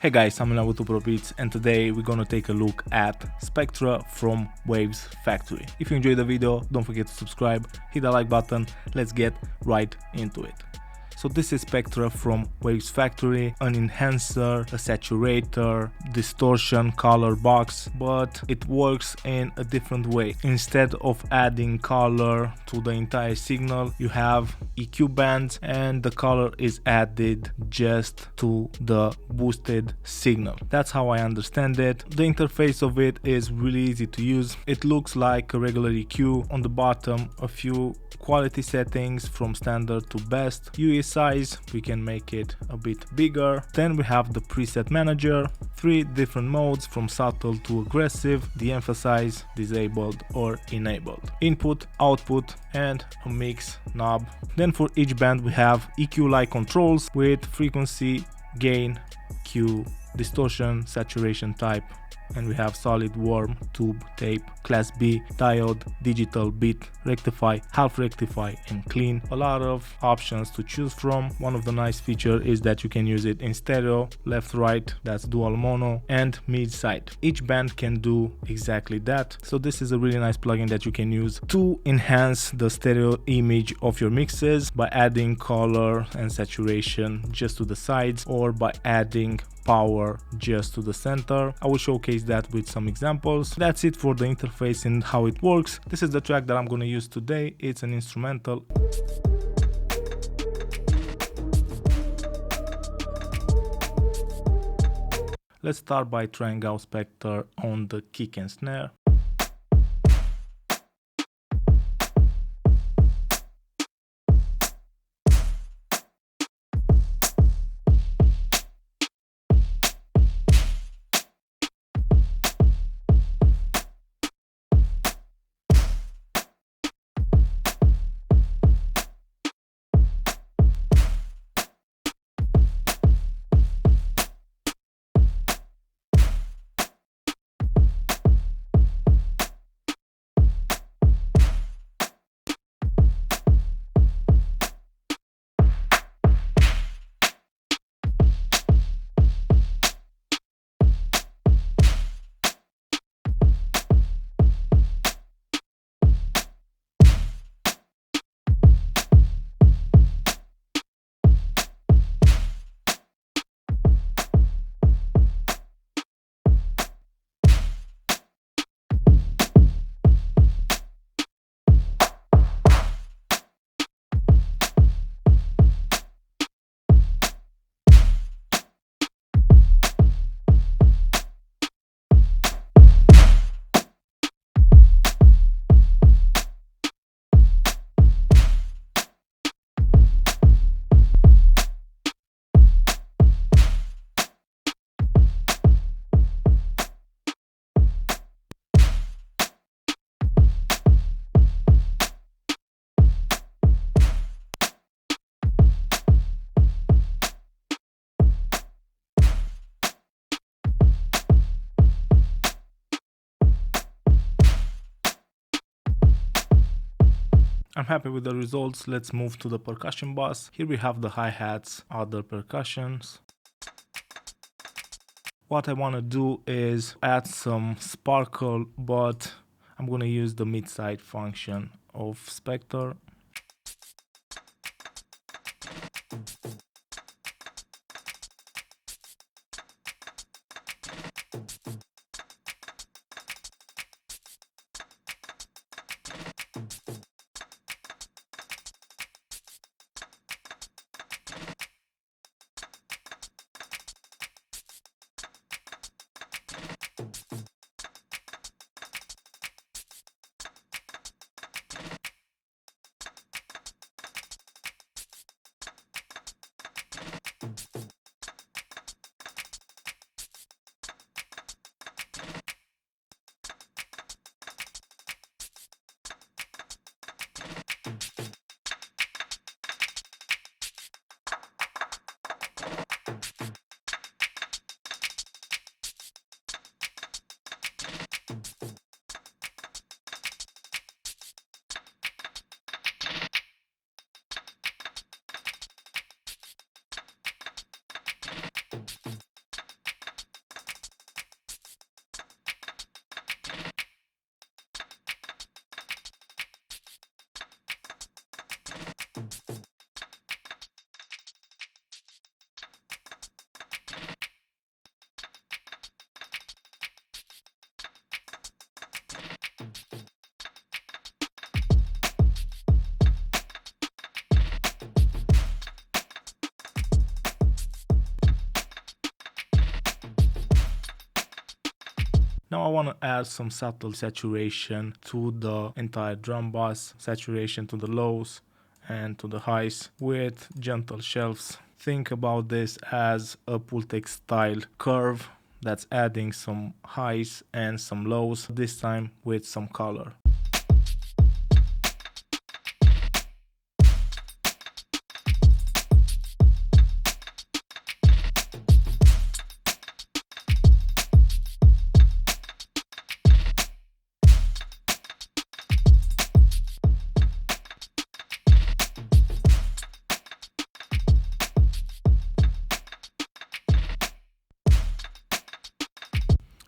Hey guys, I'm Beats, and today we're gonna take a look at Spectre from Wavesfactory. If you enjoyed the video, don't forget to subscribe, hit the like button, let's get right into it. So this is Spectre from Wavesfactory, an enhancer, a saturator, distortion, color box, but it works in a different way. Instead of adding color to the entire signal, you have EQ bands and the color is added just to the boosted signal. That's how I understand it. The interface of it is really easy to use. It looks like a regular EQ. On the bottom, a few quality settings from standard to best. UE size, we can make it a bit bigger. Then we have the preset manager, 3 different modes from subtle to aggressive, de-emphasize, disabled or enabled. Input, output and a mix knob. Then for each band we have EQ-like controls with frequency, gain, Q, distortion, saturation type, and we have solid, warm, tube, tape, class B, diode, digital, beat, rectify, half rectify and clean. A lot of options to choose from. One of the nice features is that you can use it in stereo, left, right, that's dual mono, and mid side. Each band can do exactly that. So this is a really nice plugin that you can use to enhance the stereo image of your mixes by adding color and saturation just to the sides or by adding power just to the center. I will showcase that with some examples. That's it for the interface and how it works. This is the track that I'm going to use today. It's an instrumental. Let's start by trying out Spectre on the Kick&Snare. I'm happy with the results. Let's move to the percussion bus. Here we have the hi-hats, other percussions. What I want to do is add some sparkle, but I'm going to use the mid-side function of Spectre. Now I want to add some subtle saturation to the entire drum bus, saturation to the lows and to the highs with gentle shelves. Think about this as a Pultec style curve that's adding some highs and some lows, this time with some color.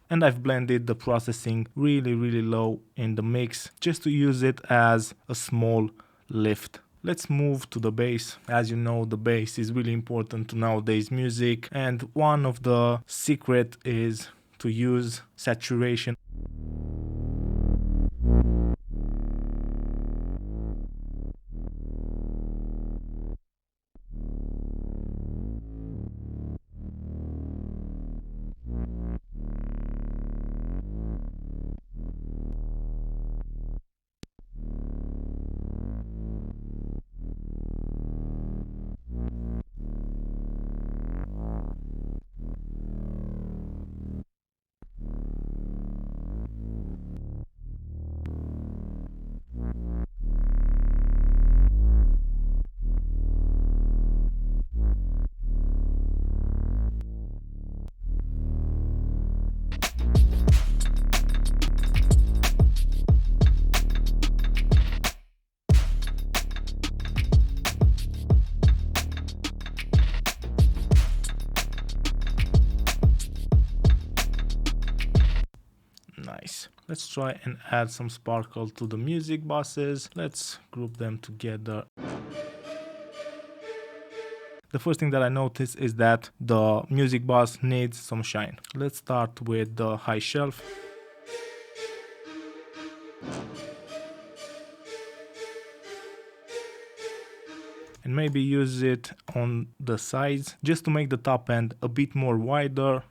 And I've blended the processing really low in the mix just to use it as a small lift. Let's move to the bass. As you know, the bass is really important to nowadays music, and one of the secret is to use saturation. Nice. Let's try and add some sparkle to the music buses. Let's group them together. The first thing that I noticed is that the music bus needs some shine. Let's start with the high shelf. And maybe use it on the sides just to make the top end a bit more wider.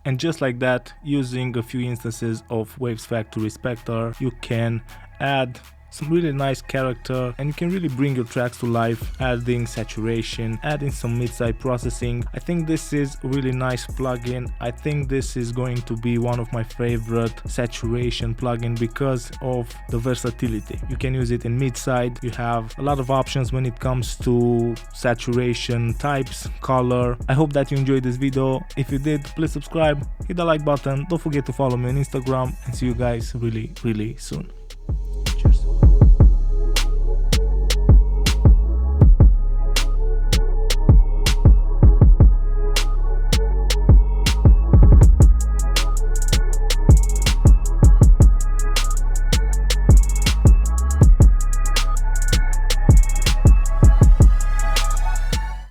And just like that, using a few instances of Wavesfactory Spectre, you can add some really nice character and you can really bring your tracks to life, adding saturation, adding some mid-side processing. I think this is a really nice plugin. I think this is going to be one of my favorite saturation plugin because of the versatility. You can use it in mid-side, you have a lot of options when it comes to saturation types, color. I hope that you enjoyed this video. If you did, please subscribe, hit the like button, don't forget to follow me on Instagram, and see you guys really soon.